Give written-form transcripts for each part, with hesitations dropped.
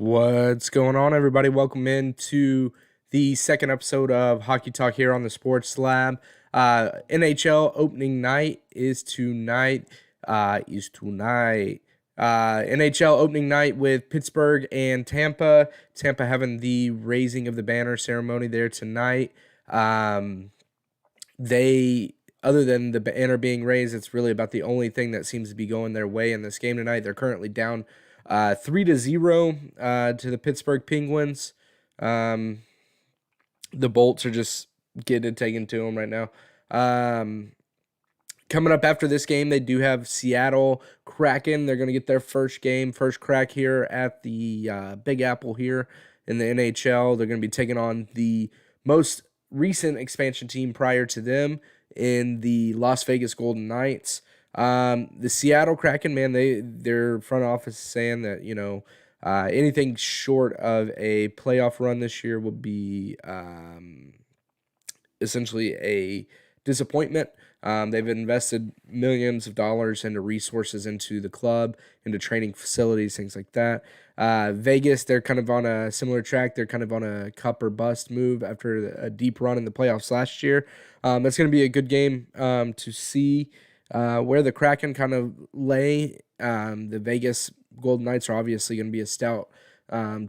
What's going on, everybody? Welcome in the second episode of Hockey Talk here on the Sports Lab. NHL Opening Night is tonight. NHL Opening Night with Pittsburgh and Tampa. Tampa having the raising of the banner ceremony there tonight. Other than the banner being raised, it's really about the only thing that seems to be going their way in this game tonight. They're currently down 3-0 to the Pittsburgh Penguins. The Bolts are just getting it taken to them right now. Coming up after this game, they do have Seattle Kraken. They're going to get their first crack here at the Big Apple here in the NHL. They're going to be taking on the most recent expansion team prior to them in the Las Vegas Golden Knights. The Seattle Kraken, man, their front office is saying that, anything short of a playoff run this year would be essentially a disappointment. They've invested millions of dollars into resources into the club, into training facilities, things like that. Vegas, they're kind of on a similar track. They're kind of on a cup or bust move after a deep run in the playoffs last year. It's going to be a good game to see where the Kraken kind of lay. The Vegas Golden Knights are obviously going to be a stout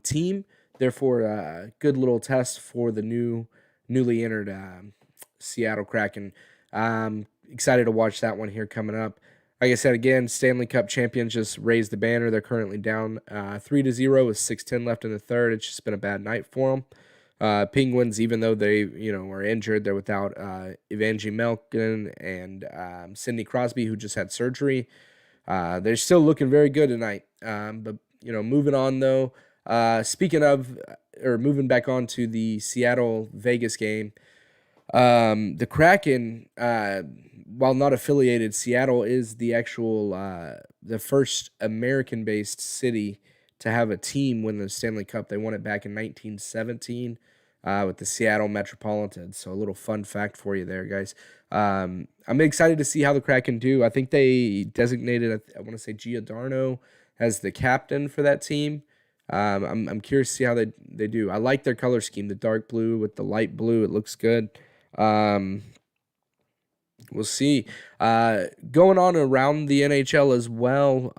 team. Therefore, a good little test for the newly entered Seattle Kraken. Excited to watch that one here coming up. Like I said, again, Stanley Cup champions just raised the banner. They're currently down 3-0 with 6:10 left in the third. It's just been a bad night for them. Penguins, even though they are injured, they're without Evander Malkin and Sidney Crosby, who just had surgery. They're still looking very good tonight. But moving on though. Moving back on to the Seattle-Vegas game, the Kraken, while not affiliated, Seattle is the actual the first American-based city to have a team win the Stanley Cup. They won it back in 1917. with the Seattle Metropolitans. So a little fun fact for you there, guys. I'm excited to see how the Kraken do. I think they designated, I want to say, Giordano as the captain for that team. I'm curious to see how they do. I like their color scheme, the dark blue with the light blue. It looks good. Um, we'll see. Going on around the NHL as well,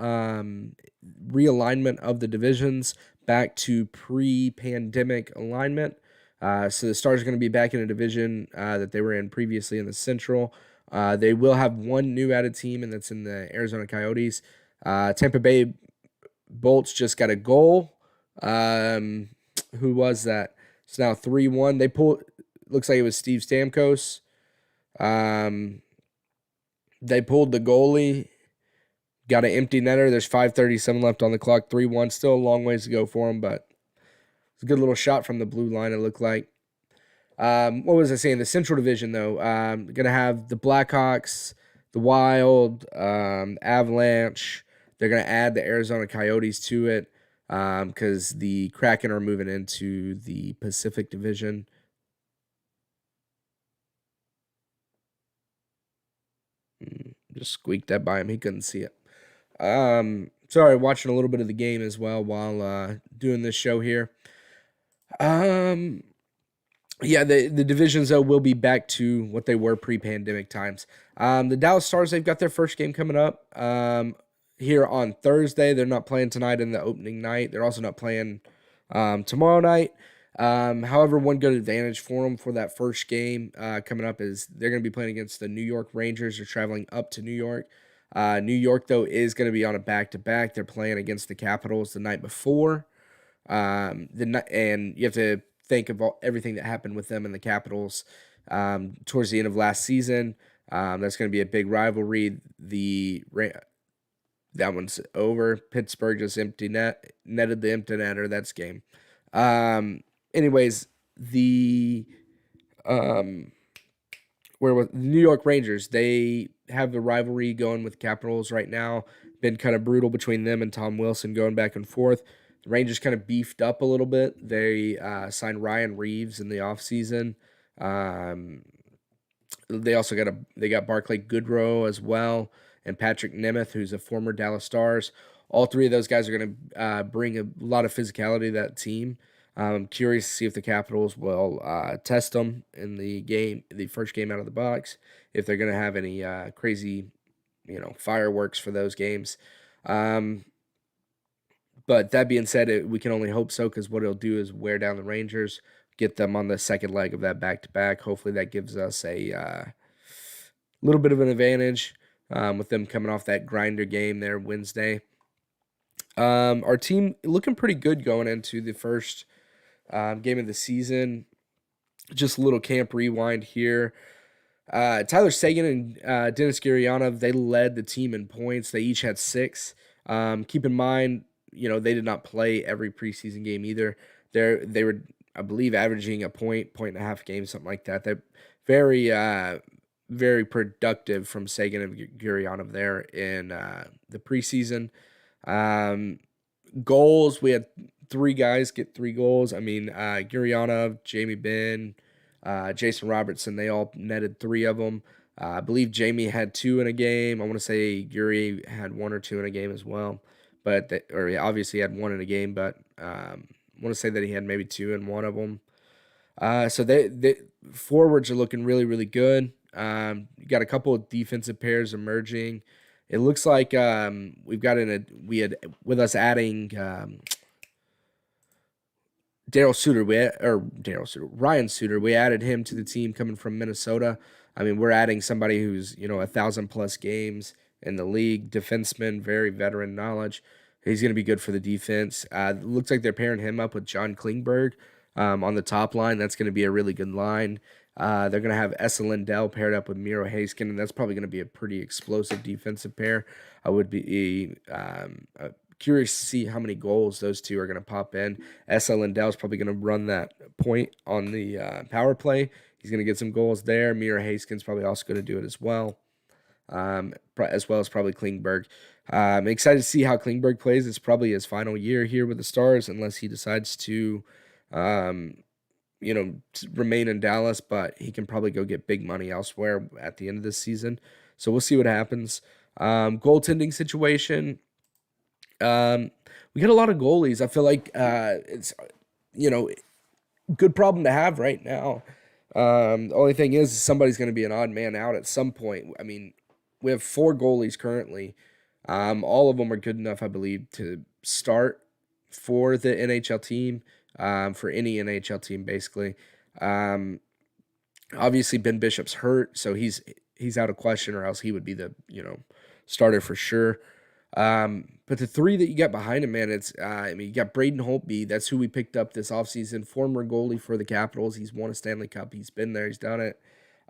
realignment of the divisions back to pre-pandemic alignment. So the Stars are going to be back in a division that they were in previously in the Central. They will have one new added team, and that's in the Arizona Coyotes. Tampa Bay Bolts just got a goal. Who was that? It's now 3-1. They pulled. Looks like it was Steve Stamkos. They pulled the goalie. Got an empty netter. There's 5:37 left on the clock. 3-1. Still a long ways to go for them, but it's a good little shot from the blue line, it looked like. What was I saying? The Central Division, though, going to have the Blackhawks, the Wild, Avalanche. They're going to add the Arizona Coyotes to it because the Kraken are moving into the Pacific Division. Just squeaked that by him. He couldn't see it. Sorry, watching a little bit of the game as well while doing this show here. Yeah, the divisions, though, will be back to what they were pre-pandemic times. The Dallas Stars, they've got their first game coming up here on Thursday. They're not playing tonight in the opening night. They're also not playing tomorrow night. However, one good advantage for them for that first game coming up is they're going to be playing against the New York Rangers. They're traveling up to New York. New York, though, is going to be on a back-to-back. They're playing against the Capitals the night before. And you have to think of everything that happened with them and the Capitals towards the end of last season. That's going to be a big rivalry. That one's over. Pittsburgh just netted the empty netter. That's game. Anyways, the where was the New York Rangers? They have the rivalry going with Capitals right now. Been kind of brutal between them and Tom Wilson going back and forth. The Rangers kind of beefed up a little bit. They signed Ryan Reeves in the offseason. They also got Barclay Goodrow as well, and Patrick Nemeth, who's a former Dallas Stars. All three of those guys are going to bring a lot of physicality to that team. I'm curious to see if the Capitals will test them in the first game out of the box, if they're going to have any crazy, fireworks for those games. But that being said, we can only hope so, because what it'll do is wear down the Rangers, get them on the second leg of that back-to-back. Hopefully that gives us a little bit of an advantage with them coming off that grinder game there Wednesday. Our team looking pretty good going into the first game of the season. Just a little camp rewind here. Tyler Seguin and Dennis Gurianov, they led the team in points. They each had 6. Keep in mind, they did not play every preseason game either. They were, I believe, averaging a point and a half a game, something like that. They're very, very productive from Seguin and Gurianov there in the preseason. Goals, we had 3 guys get 3 goals. I mean, Gurianov, Jamie Benn, Jason Robertson, they all netted 3 of them. I believe Jamie had 2 in a game. I want to say Guri had 1 or 2 in a game as well. Obviously he had 1 in a game, but I want to say that he had maybe 2 in one of them. So they forwards are looking really, really good. You got a couple of defensive pairs emerging. It looks like we had with us adding Ryan Suter. We added him to the team coming from Minnesota. I mean, we're adding somebody who's 1,000+ games in the league, defenseman, very veteran knowledge. He's going to be good for the defense. Looks like they're pairing him up with John Klingberg on the top line. That's going to be a really good line. They're going to have Esa Lindell paired up with Miro Haskin, and that's probably going to be a pretty explosive defensive pair. I would be curious to see how many goals those two are going to pop in. Esa Lindell is probably going to run that point on the power play. He's going to get some goals there. Miro Haskin's probably also going to do it as well. As well as probably Klingberg. I'm excited to see how Klingberg plays. It's probably his final year here with the Stars, unless he decides to remain in Dallas, but he can probably go get big money elsewhere at the end of this season. So we'll see what happens. Goaltending situation. Um, we got a lot of goalies. I feel like it's you know good problem to have right now. The only thing is somebody's going to be an odd man out at some point. I mean, we have 4 goalies currently. All of them are good enough, I believe, to start for the NHL team, for any NHL team, basically. Um, Obviously, Ben Bishop's hurt, so he's out of question, or else he would be the starter for sure. But the 3 that you got behind him, man, it's I mean, you got Braden Holtby. That's who we picked up this offseason. Former goalie for the Capitals. He's won a Stanley Cup. He's been there. He's done it.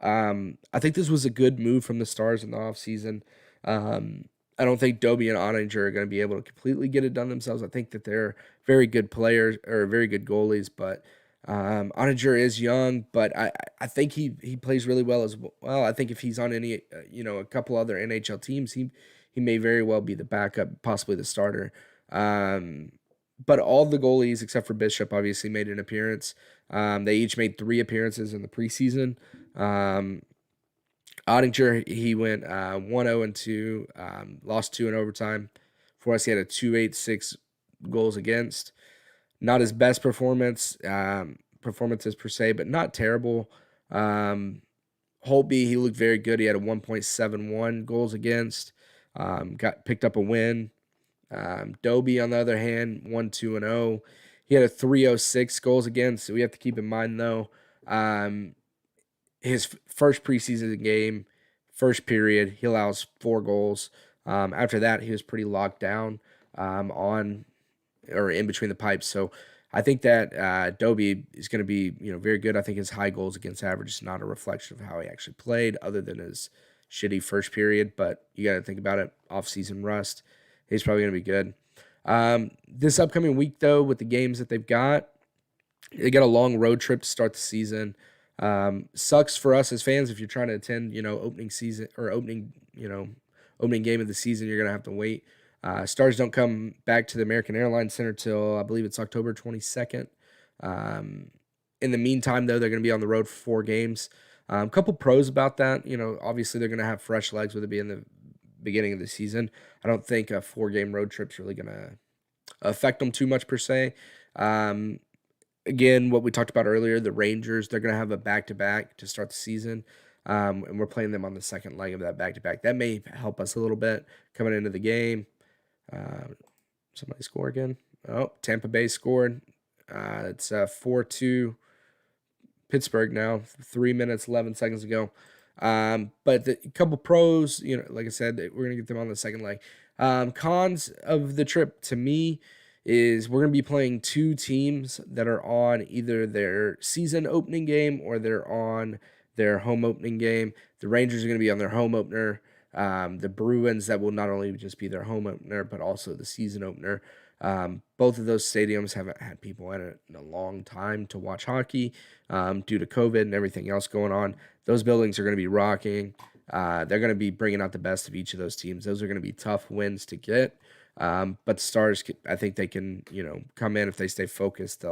I think this was a good move from the Stars in the offseason. I don't think Doby and Ottinger are going to be able to completely get it done themselves. I think that they're very good players or very good goalies, but Ottinger is young, but I think he plays really well as well. I think if he's on any a couple other NHL teams, he may very well be the backup, possibly the starter. Um, but all the goalies except for Bishop obviously made an appearance. They each made 3 appearances in the preseason. Um, Ottinger, he went 1-0-2, lost 2 in overtime. For us, he had a 2.86 goals against. Not his best performances per se, but not terrible. Holtby, he looked very good. He had a 1.71 goals against. Got picked up a win. Doby, on the other hand, 1-2-0. He had a 306 goals against. So we have to keep in mind, though, his first preseason game, first period, he allows 4 goals. After that, he was pretty locked down on or in between the pipes. So I think that Doby is going to be very good. I think his high goals against average is not a reflection of how he actually played, other than his shitty first period. But you got to think about it, off-season rust. He's probably going to be good. This upcoming week, though, with the games that they've got, they got a long road trip to start the season. Sucks for us as fans if you're trying to attend, opening season or opening game of the season. You're gonna have to wait. Stars don't come back to the American Airlines Center till I believe it's October 22nd. In the meantime, though, they're gonna be on the road for 4 games. A couple pros about that. Obviously they're gonna have fresh legs with it being the beginning of the season. I don't think a 4-game road trip's really gonna affect them too much per se. Again, what we talked about earlier, the Rangers, they're going to have a back-to-back to start the season, and we're playing them on the second leg of that back-to-back. That may help us a little bit coming into the game. Somebody score again. Oh, Tampa Bay scored. It's 4-2 Pittsburgh now, 3 minutes, 11 seconds ago. But a couple pros, like I said, we're going to get them on the second leg. Cons of the trip to me is we're going to be playing 2 teams that are on either their season opening game or they're on their home opening game. The Rangers are going to be on their home opener. The Bruins, that will not only just be their home opener, but also the season opener. Both of those stadiums haven't had people in it in a long time to watch hockey due to COVID and everything else going on. Those buildings are going to be rocking. They're going to be bringing out the best of each of those teams. Those are going to be tough wins to get. But the Stars, I think they can, come in if they stay focused.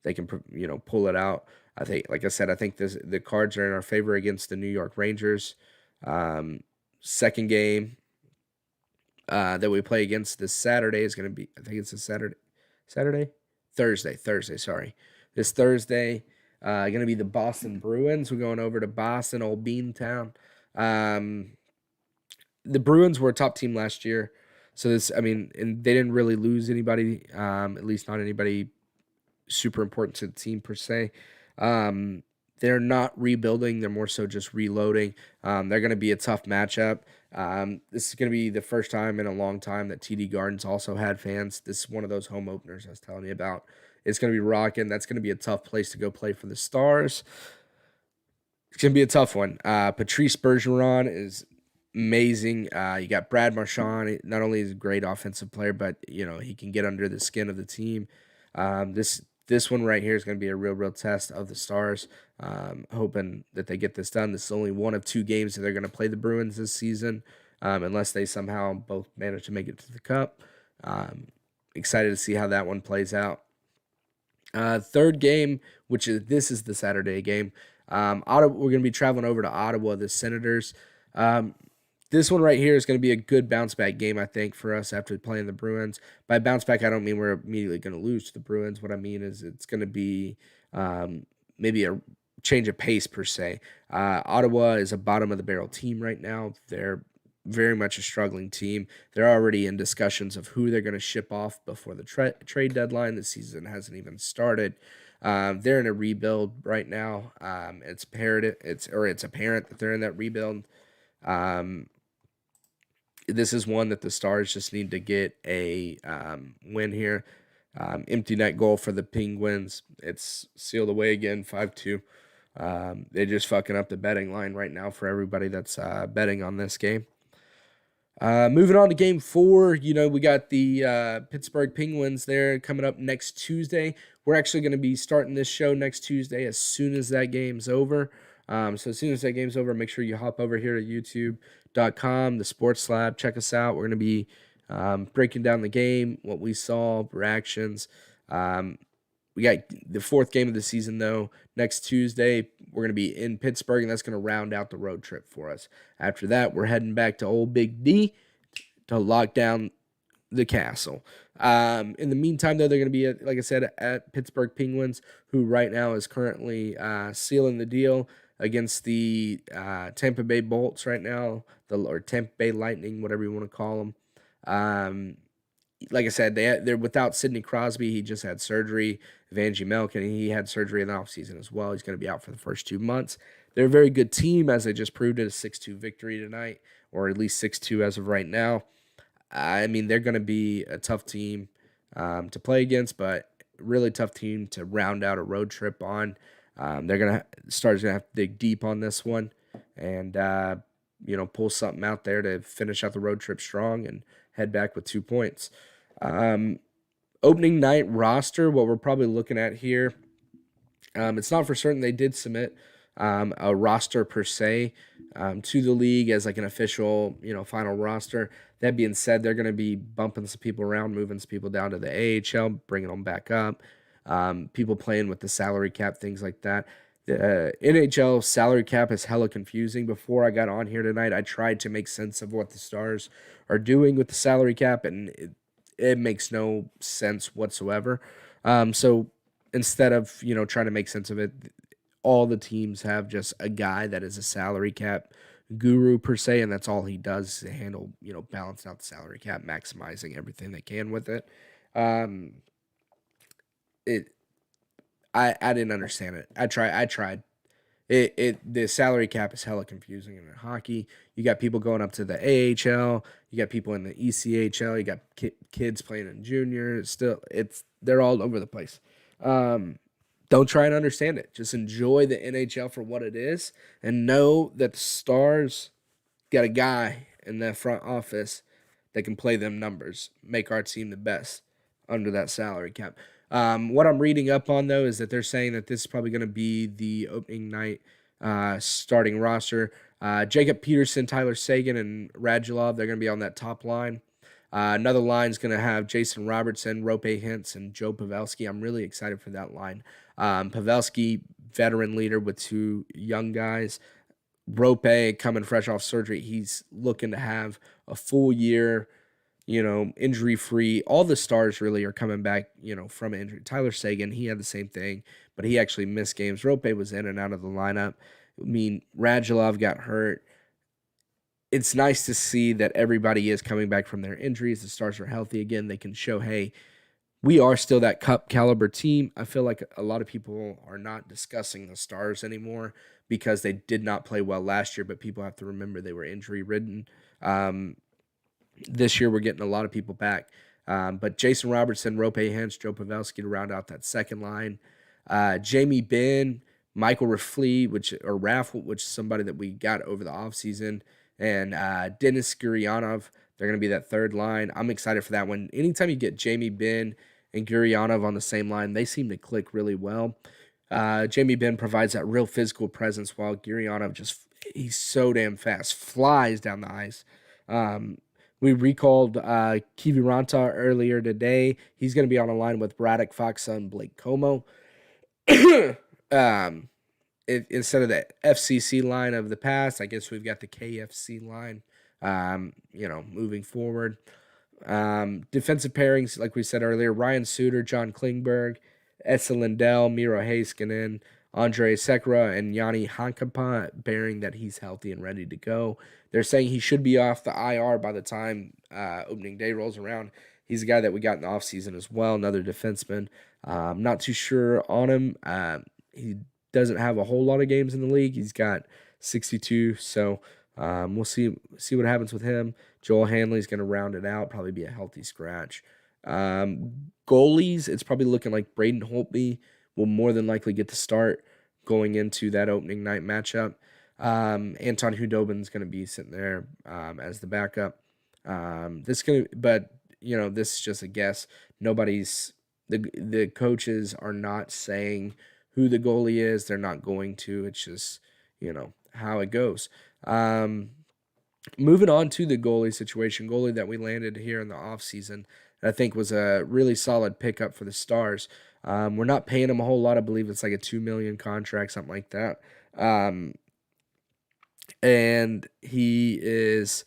They can, pull it out. I think, like I said, I think the cards are in our favor against the New York Rangers. Second game that we play against this Saturday is going to be, I think it's a Thursday. Sorry, this Thursday, going to be the Boston Bruins. We're going over to Boston, old Beantown. The Bruins were a top team last year. So and they didn't really lose anybody, at least not anybody super important to the team per se. They're not rebuilding. They're more so just reloading. They're going to be a tough matchup. This is going to be the first time in a long time that TD Garden's also had fans. This is one of those home openers I was telling you about. It's going to be rocking. That's going to be a tough place to go play for the Stars. It's going to be a tough one. Patrice Bergeron is amazing. You got Brad Marchand. Not only is a great offensive player, but he can get under the skin of the team. This one right here is going to be a real test of the Stars. Hoping that they get this done. This is only one of 2 games that they're going to play the Bruins this season, unless they somehow both manage to make it to the Cup. Excited to see how that one plays out. Third game, this is the Saturday game. Ottawa, we're going to be traveling over to Ottawa, the Senators. Um, this one right here is going to be a good bounce back game, I think, for us after playing the Bruins. By bounce back, I don't mean we're immediately going to lose to the Bruins. What I mean is it's going to be maybe a change of pace per se. Ottawa is a bottom of the barrel team right now. They're very much a struggling team. They're already in discussions of who they're going to ship off before the trade deadline. The season hasn't even started. They're in a rebuild right now. It's apparent that they're in that rebuild. Um, this is one that the Stars just need to get a win here. Empty net goal for the Penguins. It's sealed away again, 5-2. They're just fucking up the betting line right now for everybody that's betting on this game. Moving on to game 4, we got the Pittsburgh Penguins there coming up next Tuesday. We're actually going to be starting this show next Tuesday as soon as that game's over. So as soon as that game's over, make sure you hop over here to youtube.com, the Sports Lab. Check us out. We're going to be breaking down the game, what we saw, reactions. We got the 4th game of the season, though. Next Tuesday, we're going to be in Pittsburgh, and that's going to round out the road trip for us. After that, we're heading back to Old Big D to lock down the castle. In the meantime, though, they're going to be, like I said, at Pittsburgh Penguins, who right now is currently sealing the deal against the Tampa Bay Bolts right now, or Tampa Bay Lightning, whatever you want to call them. Like I said, they're without Sidney Crosby. He just had surgery. Vanjie Malkin, he had surgery in the offseason as well. He's going to be out for the first 2 months. They're a very good team, as they just proved it, a 6-2 victory tonight, or at least 6-2 as of right now. I mean, they're going to be a tough team to play against, but really tough team to round out a road trip on. Stars going to have to dig deep on this one and, pull something out there to finish out the road trip strong and head back with 2 points. Opening night roster, what we're probably looking at here, it's not for certain they did submit a roster per se to the league as like an official, final roster. That being said, they're going to be bumping some people around, moving some people down to the AHL, bringing them back up, people playing with the salary cap, things like that. The NHL salary cap is hella confusing. Before I got on here tonight, I tried to make sense of what the Stars are doing with the salary cap, and it makes no sense whatsoever. So instead of, trying to make sense of it, all the teams have just a guy that is a salary cap guru per se, and that's all he does to handle, balance out the salary cap, maximizing everything they can with it. I didn't understand it. I tried. The salary cap is hella confusing in hockey. You got people going up to the AHL. You got people in the ECHL. You got kids playing in junior. They're all over the place. Don't try and understand it. Just enjoy the NHL for what it is, and know that the Stars got a guy in the front office that can play them numbers, make our team the best under that salary cap. What I'm reading up on, though, is that they're saying that this is probably going to be the opening night starting roster. Jacob Peterson, Tyler Seguin, and Radulov, they're going to be on that top line. Another line is going to have Jason Robertson, Rope Hintz, and Joe Pavelski. I'm really excited for that line. Pavelski, veteran leader with 2 young guys. Rope coming fresh off surgery. He's looking to have a full year, injury-free. All the Stars really are coming back, from injury. Tyler Seguin, he had the same thing, but he actually missed games. Rope was in and out of the lineup. I mean, Radulov got hurt. It's nice to see that everybody is coming back from their injuries. The Stars are healthy again. They can show, hey, we are still that cup caliber team. I feel like a lot of people are not discussing the Stars anymore because they did not play well last year, but people have to remember they were injury-ridden. This year we're getting a lot of people back. But Jason Robertson, Rope Hintz, Joe Pavelski to round out that second line. Jamie Benn, Michael Raffley, which is somebody that we got over the offseason, and Denis Gurianov. They're going to be that third line. I'm excited for that one. Anytime you get Jamie Benn and Gurianov on the same line, they seem to click really well. Jamie Benn provides that real physical presence, while Gurianov he's so damn fast, flies down the ice. We recalled Kiviranta earlier today. He's going to be on a line with Braddock, Faksa, and Blake Como. um, instead of the FCC line of the past, I guess we've got the KFC line, moving forward. Defensive pairings, like we said earlier, Ryan Suter, John Klingberg, Esa Lindell, Miro Heiskanen, Andre Sekera, and Yanni Hankapaa, bearing that he's healthy and ready to go. They're saying he should be off the IR by the time opening day rolls around. He's a guy that we got in the offseason as well, another defenseman. Not too sure on him. He doesn't have a whole lot of games in the league. He's got 62, so we'll see what happens with him. Joel Hanley's going to round it out, probably be a healthy scratch. Goalies, it's probably looking like Braden Holtby will more than likely get the start going into that opening night matchup. Anton Hudobin's going to be sitting there as the backup. This is just a guess. The coaches are not saying who the goalie is. They're not going to. It's just, how it goes. Moving on to the goalie situation, goalie that we landed here in the offseason, I think was a really solid pickup for the Stars. We're not paying him a whole lot. I believe it's like a $2 million contract, something like that. And he is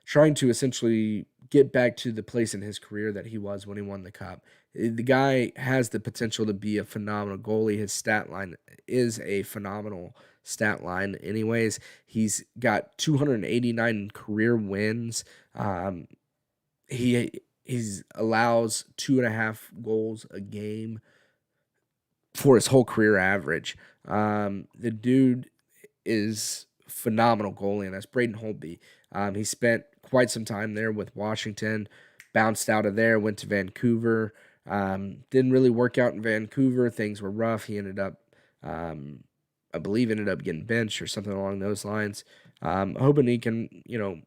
trying to essentially get back to the place in his career that he was when he won the Cup. The guy has the potential to be a phenomenal goalie. His stat line is a phenomenal stat line. Anyways, he's got 289 career wins. He allows 2.5 goals a game for his whole career average. The dude is phenomenal goalie, and that's Braden Holtby. He spent quite some time there with Washington, bounced out of there, went to Vancouver. Didn't really work out in Vancouver. Things were rough. He ended up, I believe, getting benched or something along those lines. Hoping he can,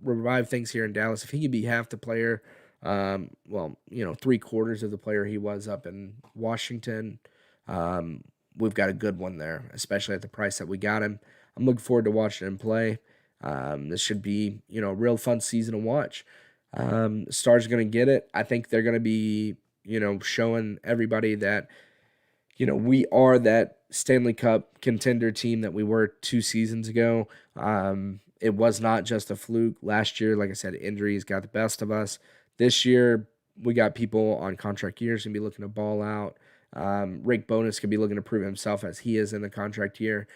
revive things here in Dallas. If he could be half the player, 3/4 of the player he was up in Washington, we've got a good one there, especially at the price that we got him. I'm looking forward to watching him play. This should be, a real fun season to watch. Stars are going to get it. I think they're going to be, showing everybody that, we are that Stanley Cup contender team that we were 2 seasons ago. It was not just a fluke. Last year, like I said, injuries got the best of us. This year, we got people on contract years going to be looking to ball out. Rick Bowness could be looking to prove himself as he is in the contract year.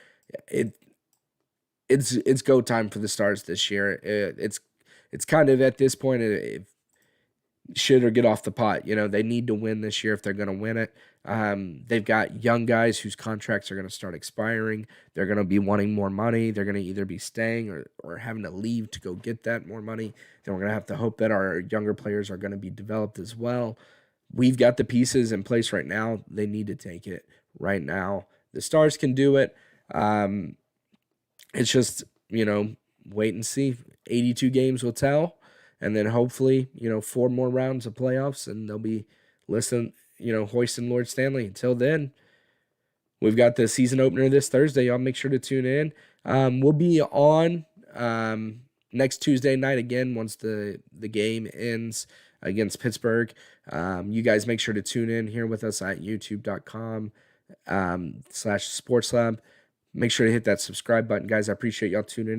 It's go time for the Stars this year. It's kind of at this point, shit or get off the pot. They need to win this year if they're going to win it. They've got young guys whose contracts are going to start expiring. They're going to be wanting more money. They're going to either be staying or having to leave to go get that more money. Then we're going to have to hope that our younger players are going to be developed as well. We've got the pieces in place right now. They need to take it right now. The Stars can do it. It's just, wait and see. 82 games will tell. And then hopefully, 4 more rounds of playoffs, and they'll be hoisting Lord Stanley. Until then, we've got the season opener this Thursday. Y'all make sure to tune in. We'll be on next Tuesday night again once the game ends against Pittsburgh. You guys make sure to tune in here with us at youtube.com/sportslab. Make sure to hit that subscribe button, guys. I appreciate y'all tuning in.